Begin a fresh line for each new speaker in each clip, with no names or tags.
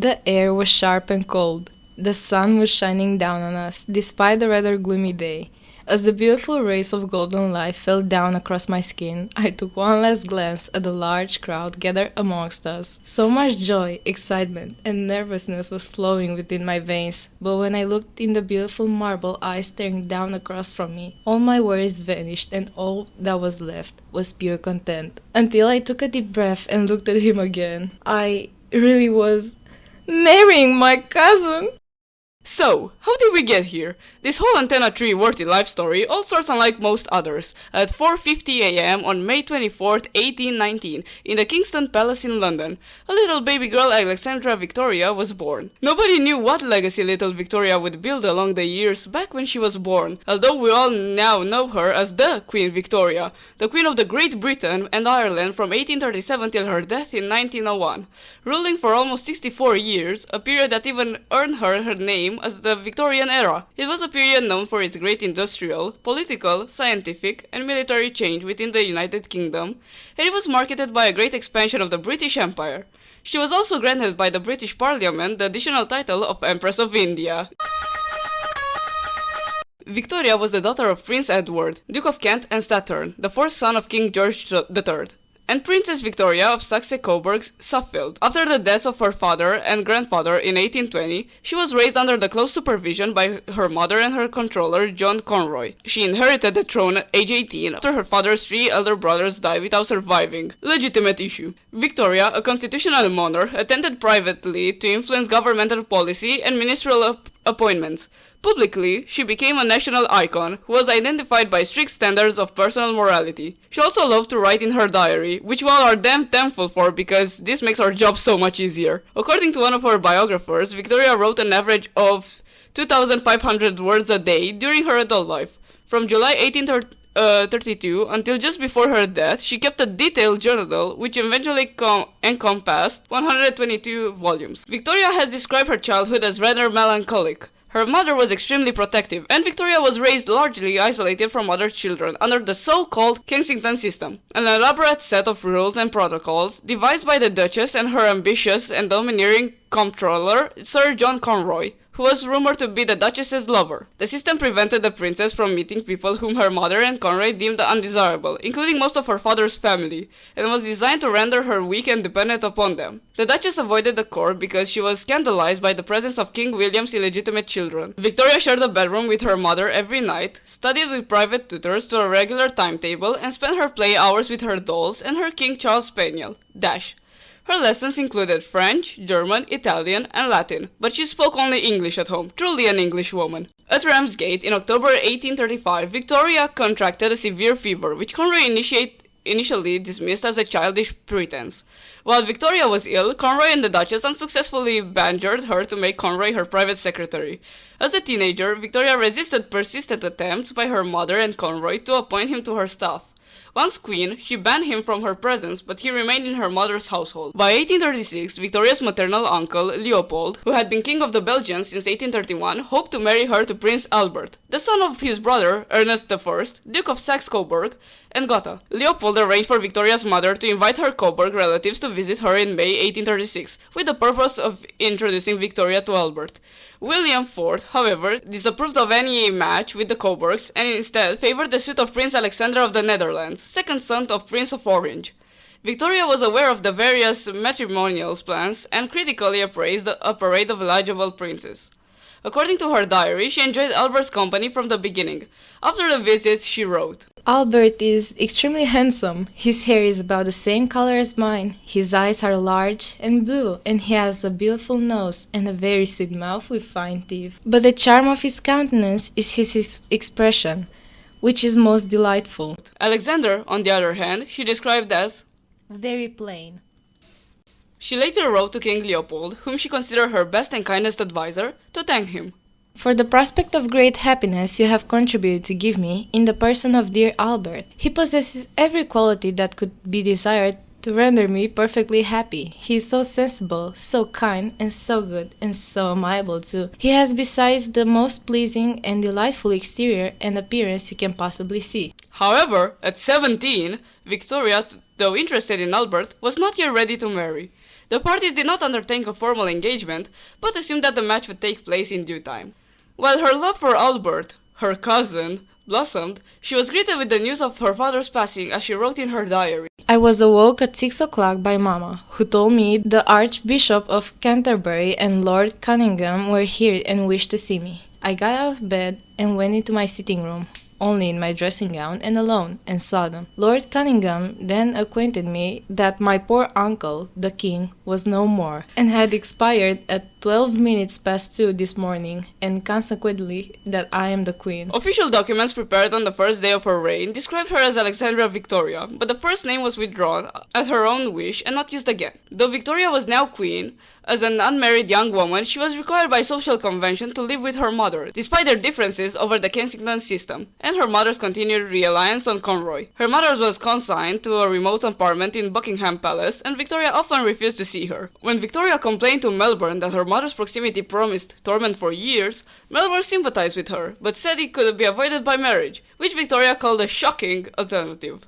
The air was sharp and cold. The sun was shining down on us, despite the rather gloomy day. As the beautiful rays of golden light fell down across my skin, I took one last glance at the large crowd gathered amongst us. So much joy, excitement, and nervousness was flowing within my veins, but when I looked in the beautiful marble eyes staring down across from me, all my worries vanished and all that was left was pure content. Until I took a deep breath and looked at him again. I really was marrying my cousin.
So, how did we get here? This whole Antenna 3 worthy life story all starts unlike most others, at 4:50 a.m. on May 24th, 1819, in the Kingston Palace in London. A little baby girl Alexandra Victoria was born. Nobody knew what legacy little Victoria would build along the years back when she was born, although we all now know her as the Queen Victoria, the Queen of the Great Britain and Ireland from 1837 till her death in 1901, ruling for almost 64 years, a period that even earned her her name as the Victorian era. It was a period known for its great industrial, political, scientific, and military change within the United Kingdom, and it was marketed by a great expansion of the British Empire. She was also granted by the British Parliament the additional title of Empress of India. Victoria was the daughter of Prince Edward, Duke of Kent and Strathearn, the fourth son of King George III, and Princess Victoria of Saxe-Coburg-Suffield. After the deaths of her father and grandfather in 1820, she was raised under the close supervision by her mother and her controller, John Conroy. She inherited the throne at age 18 after her father's three elder brothers died without surviving. Legitimate issue. Victoria, a constitutional monarch, attended privately to influence governmental policy and ministerial appointments. Publicly, she became a national icon who was identified by strict standards of personal morality. She also loved to write in her diary, which we all are damn thankful for because this makes our job so much easier. According to one of her biographers, Victoria wrote an average of 2,500 words a day during her adult life. From July 1832 until just before her death, she kept a detailed journal which eventually encompassed 122 volumes. Victoria has described her childhood as rather melancholic. Her mother was extremely protective, and Victoria was raised largely isolated from other children under the so-called Kensington system, an elaborate set of rules and protocols devised by the Duchess and her ambitious and domineering comptroller, Sir John Conroy, who was rumored to be the Duchess's lover. The system prevented the princess from meeting people whom her mother and Conroy deemed undesirable, including most of her father's family, and was designed to render her weak and dependent upon them. The Duchess avoided the court because she was scandalized by the presence of King William's illegitimate children. Victoria shared a bedroom with her mother every night, studied with private tutors to a regular timetable, and spent her play hours with her dolls and her King Charles Spaniel, Dash. Her lessons included French, German, Italian, and Latin, but she spoke only English at home, truly an Englishwoman. At Ramsgate, in October 1835, Victoria contracted a severe fever, which Conroy initially dismissed as a childish pretense. While Victoria was ill, Conroy and the Duchess unsuccessfully badgered her to make Conroy her private secretary. As a teenager, Victoria resisted persistent attempts by her mother and Conroy to appoint him to her staff. Once queen, she banned him from her presence, but he remained in her mother's household. By 1836, Victoria's maternal uncle, Leopold, who had been king of the Belgians since 1831, hoped to marry her to Prince Albert, the son of his brother, Ernest I, Duke of Saxe-Coburg and Gotha. Leopold arranged for Victoria's mother to invite her Coburg relatives to visit her in May 1836, with the purpose of introducing Victoria to Albert. William IV, however, disapproved of any match with the Coburgs and instead favored the suit of Prince Alexander of the Netherlands, second son of Prince of Orange. Victoria was aware of the various matrimonial plans and critically appraised a parade of eligible princes. According to her diary, she enjoyed Albert's company from the beginning. After the visit, she wrote,
Albert is extremely handsome. His hair is about the same color as mine. His eyes are large and blue, and he has a beautiful nose and a very sweet mouth with fine teeth. But the charm of his countenance is his expression, which is most delightful.
Alexander, on the other hand, she described as
very plain.
She later wrote to King Leopold, whom she considered her best and kindest advisor, to thank him.
For the prospect of great happiness you have contributed to give me in the person of dear Albert. He possesses every quality that could be desired to render me perfectly happy. He is so sensible, so kind, and so good, and so amiable too. He has besides the most pleasing and delightful exterior and appearance you can possibly see.
However, at 17, Victoria, though interested in Albert, was not yet ready to marry. The parties did not undertake a formal engagement, but assumed that the match would take place in due time. While her love for Albert, her cousin, blossomed, she was greeted with the news of her father's passing as she wrote in her diary.
I was awoke at 6 o'clock by Mama, who told me the Archbishop of Canterbury and Lord Cunningham were here and wished to see me. I got out of bed and went into my sitting room, only in my dressing gown and alone, and saw them. Lord Cunningham then acquainted me that my poor uncle, the king, was no more, and had expired at 12 minutes past 2 this morning, and consequently that I am the queen.
Official documents prepared on the first day of her reign described her as Alexandra Victoria, but the first name was withdrawn at her own wish and not used again. Though Victoria was now queen, as an unmarried young woman, she was required by social convention to live with her mother, despite their differences over the Kensington system, and her mother's continued reliance on Conroy. Her mother was consigned to a remote apartment in Buckingham Palace, and Victoria often refused to see her. When Victoria complained to Melbourne that her mother's proximity promised torment for years, Melbourne sympathized with her, but said it could be avoided by marriage, which Victoria called a shocking alternative.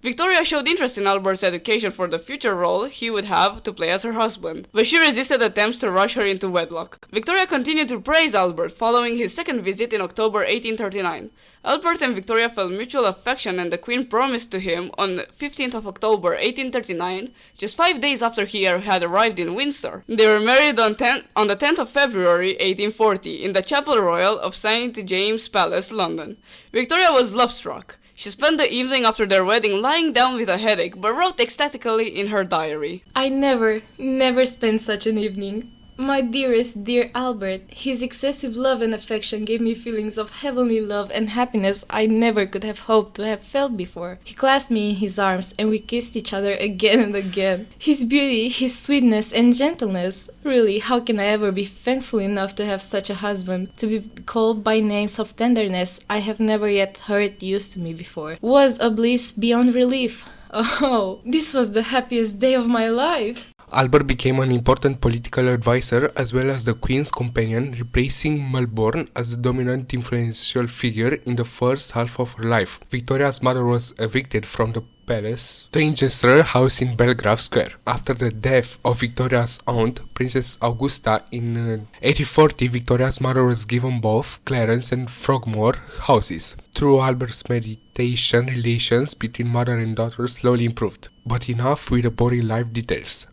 Victoria showed interest in Albert's education for the future role he would have to play as her husband, but she resisted attempts to rush her into wedlock. Victoria continued to praise Albert following his second visit in October 1839. Albert and Victoria felt mutual affection, and the Queen promised to him on 15th of October 1839, just 5 days after he had arrived in Windsor. They were married on the 10th of February 1840 in the Chapel Royal of St. James's Palace, London. Victoria was love-struck. She spent the evening after their wedding lying down with a headache, but wrote ecstatically in her diary.
I never spent such an evening. My dear Albert, his excessive love and affection gave me feelings of heavenly love and happiness I never could have hoped to have felt before. He clasped me in his arms, and we kissed each other again and again. His beauty, his sweetness and gentleness. Really, how can I ever be thankful enough to have such a husband, to be called by names of tenderness I have never yet heard used to me before? Was a bliss beyond relief. Oh, this was the happiest day of my life.
Albert became an important political advisor as well as the Queen's companion, replacing Melbourne as the dominant influential figure in the first half of her life. Victoria's mother was evicted from the palace to Winchester House in Belgrave Square. After the death of Victoria's aunt, Princess Augusta, in 1840, Victoria's mother was given both Clarence and Frogmore houses. Through Albert's mediation, relations between mother and daughter slowly improved. But enough with the boring life details.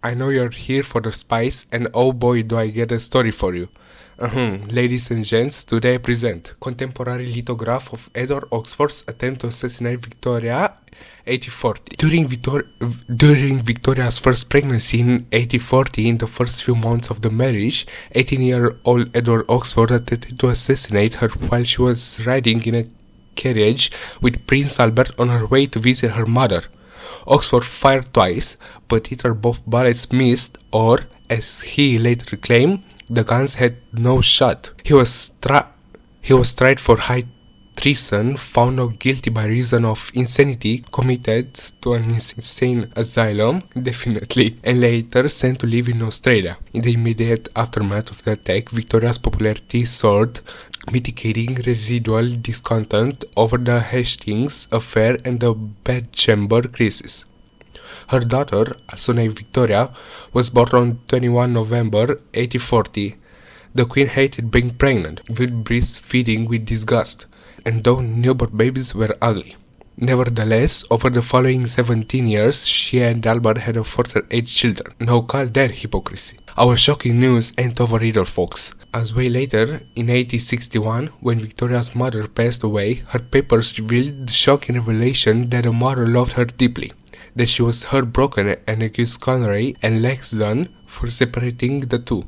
I know you're here for the spice, and oh boy do I get a story for you. Ladies and gents, today I present contemporary lithograph of Edward Oxford's attempt to assassinate Victoria, 1840. During Victoria's first pregnancy in 1840, in the first few months of the marriage, 18-year-old Edward Oxford attempted to assassinate her while she was riding in a carriage with Prince Albert on her way to visit her mother. Oxford fired twice, but either both bullets missed or, as he later claimed, the guns had no shot. He was tried for high treason, found not guilty by reason of insanity, committed to an insane asylum, definitely, and later sent to live in Australia. In the immediate aftermath of the attack, Victoria's popularity soared, mitigating residual discontent over the Hastings affair and the bedchamber crisis. Her daughter, also named Victoria, was born on 21 November 1840. The Queen hated being pregnant, viewed breastfeeding with disgust, and though newborn babies were ugly. Nevertheless, over the following 17 years, she and Albert had a further 8 children. Now call that hypocrisy. Our shocking news ain't over either, folks. As way later, in 1861, when Victoria's mother passed away, her papers revealed the shocking revelation that her mother loved her deeply, that she was heartbroken and accused Conroy and Laxton for separating the two.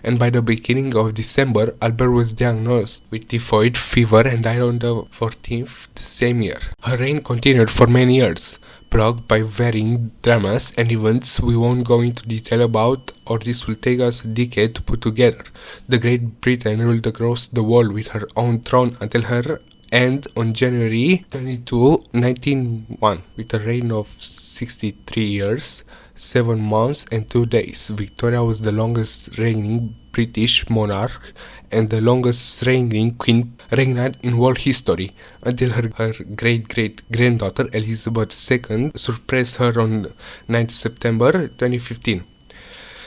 And by the beginning of December, Albert was diagnosed with typhoid fever and died on the 14th the same year. Her reign continued for many years, plagued by varying dramas and events we won't go into detail about, or this will take us a decade to put together. The Great Britain ruled across the world with her own throne until her and on January 22, 1901, with a reign of 63 years, 7 months and 2 days. Victoria was the longest reigning British monarch and the longest reigning queen reigned in world history, until her great-great-granddaughter Elizabeth II surpassed her on 9 September 2015.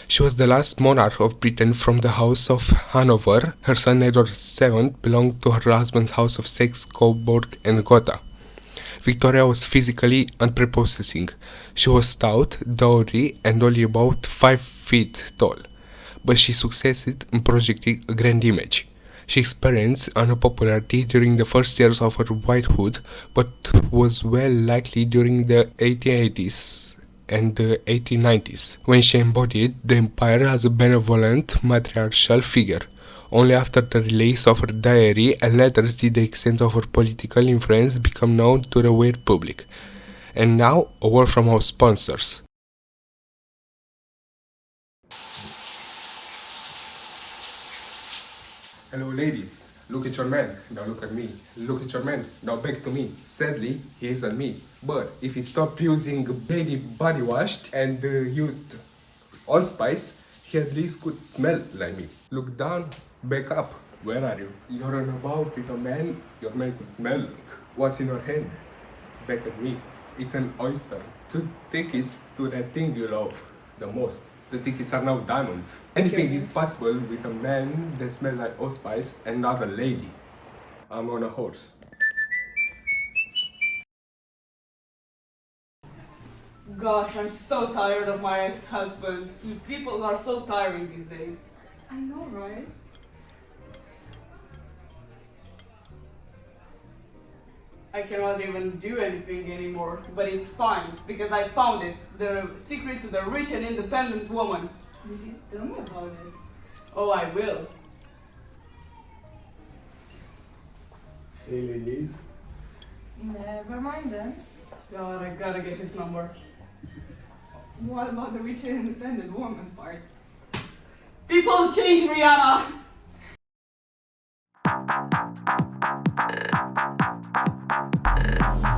She was the last monarch of Britain from the House of Hanover. Her son Edward VII belonged to her husband's House of Saxe-Coburg and Gotha. Victoria was physically unprepossessing. She was stout, dowdy, and only about 5 feet tall, but she succeeded in projecting a grand image. She experienced unpopularity during the first years of her knighthood, but was well likely during the 1880s and the 1890s, when she embodied the empire as a benevolent matriarchal figure. Only after the release of her diary and letters did the extent of her political influence become known to the wide public. And now, a word from our sponsors. Hello ladies, look at your man, now look at me. Look at your man, now back to me. Sadly, he isn't me. But if he stopped using baby body wash and used allspice, he at least could smell like me. Look down, back up. Where are you? You're on about with a man your man could smell like. What's in your hand? Back at me. It's an oyster. 2 tickets to that thing you love the most. The tickets are now diamonds. Anything is possible with a man that smells like allspice and not a lady. I'm on a horse.
Gosh, I'm so tired of my ex-husband. People are so tiring these days.
I know, right?
I cannot even do anything anymore, but it's fine, because I found it. The secret to the rich and independent woman.
Tell me about it.
Oh, I will.
Hey ladies.
Never mind then.
God, I gotta get his number.
What about the rich and independent woman part?
People change, Rihanna!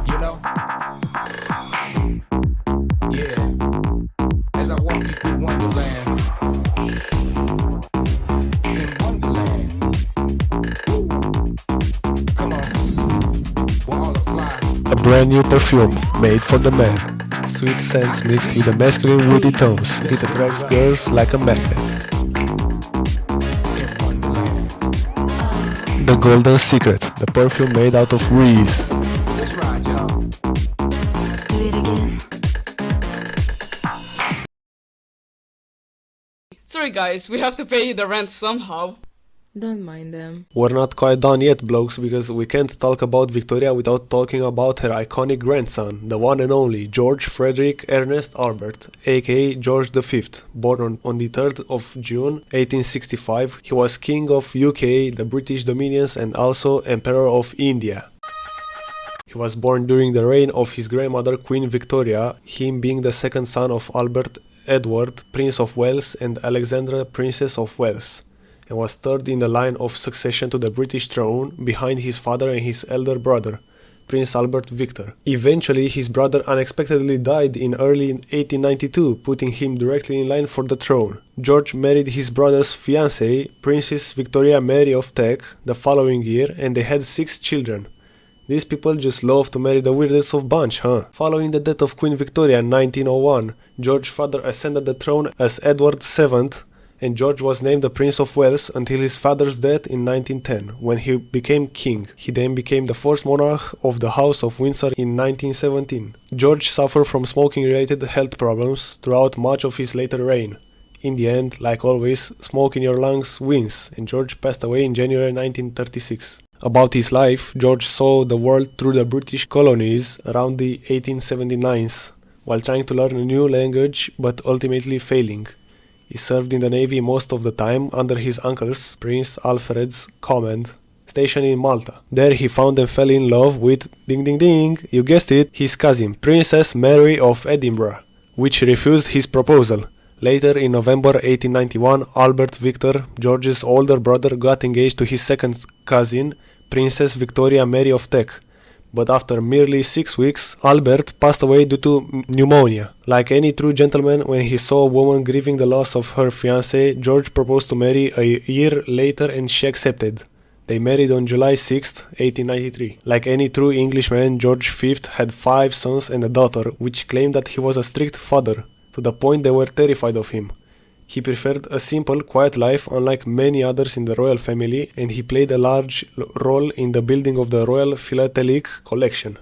You know? Yeah. As I walk you through Wonderland. In Wonderland. Ooh. Come on. We're all fly.
A brand new perfume made for the man. Sweet scents mixed with the masculine woody tones. It attracts girls like a magnet.
In Wonderland.
The Golden Secret, the perfume made out of Reese.
Let's ride, y'all.
Do it again.
Sorry guys, we have to pay the rent somehow.
Don't mind them.
We're not quite done yet, blokes, because we can't talk about Victoria without talking about her iconic grandson, the one and only George Frederick Ernest Albert, aka George V. Born on the 3rd of June 1865, he was King of UK, the British Dominions, and also Emperor of India. He was born during the reign of his grandmother Queen Victoria, him being the second son of Albert Edward, Prince of Wales, and Alexandra, Princess of Wales, and was third in the line of succession to the British throne, behind his father and his elder brother, Prince Albert Victor. Eventually, his brother unexpectedly died in early 1892, putting him directly in line for the throne. George married his brother's fiancée, Princess Victoria Mary of Teck, the following year, and they had 6 children. These people just love to marry the weirdest of bunch, huh? Following the death of Queen Victoria in 1901, George's father ascended the throne as Edward VII, and George was named the Prince of Wales until his father's death in 1910, when he became king. He then became the first monarch of the House of Windsor in 1917. George suffered from smoking-related health problems throughout much of his later reign. In the end, like always, smoke in your lungs wins, and George passed away in January 1936. About his life, George saw the world through the British colonies around the 1879s, while trying to learn a new language but ultimately failing. He served in the navy most of the time under his uncle's, Prince Alfred's, command, stationed in Malta. There he found and fell in love with, ding ding ding, you guessed it, his cousin, Princess Mary of Edinburgh, which refused his proposal. Later, in November 1891, Albert Victor, George's older brother, got engaged to his second cousin, Princess Victoria Mary of Teck. But after merely 6 weeks, Albert passed away due to pneumonia. Like any true gentleman, when he saw a woman grieving the loss of her fiancé, George proposed to Mary a year later and she accepted. They married on July 6, 1893. Like any true Englishman, George V had 5 sons and a daughter, which claimed that he was a strict father, to the point they were terrified of him. He preferred a simple, quiet life, unlike many others in the royal family, and he played a large role in the building of the Royal Philatelic Collection.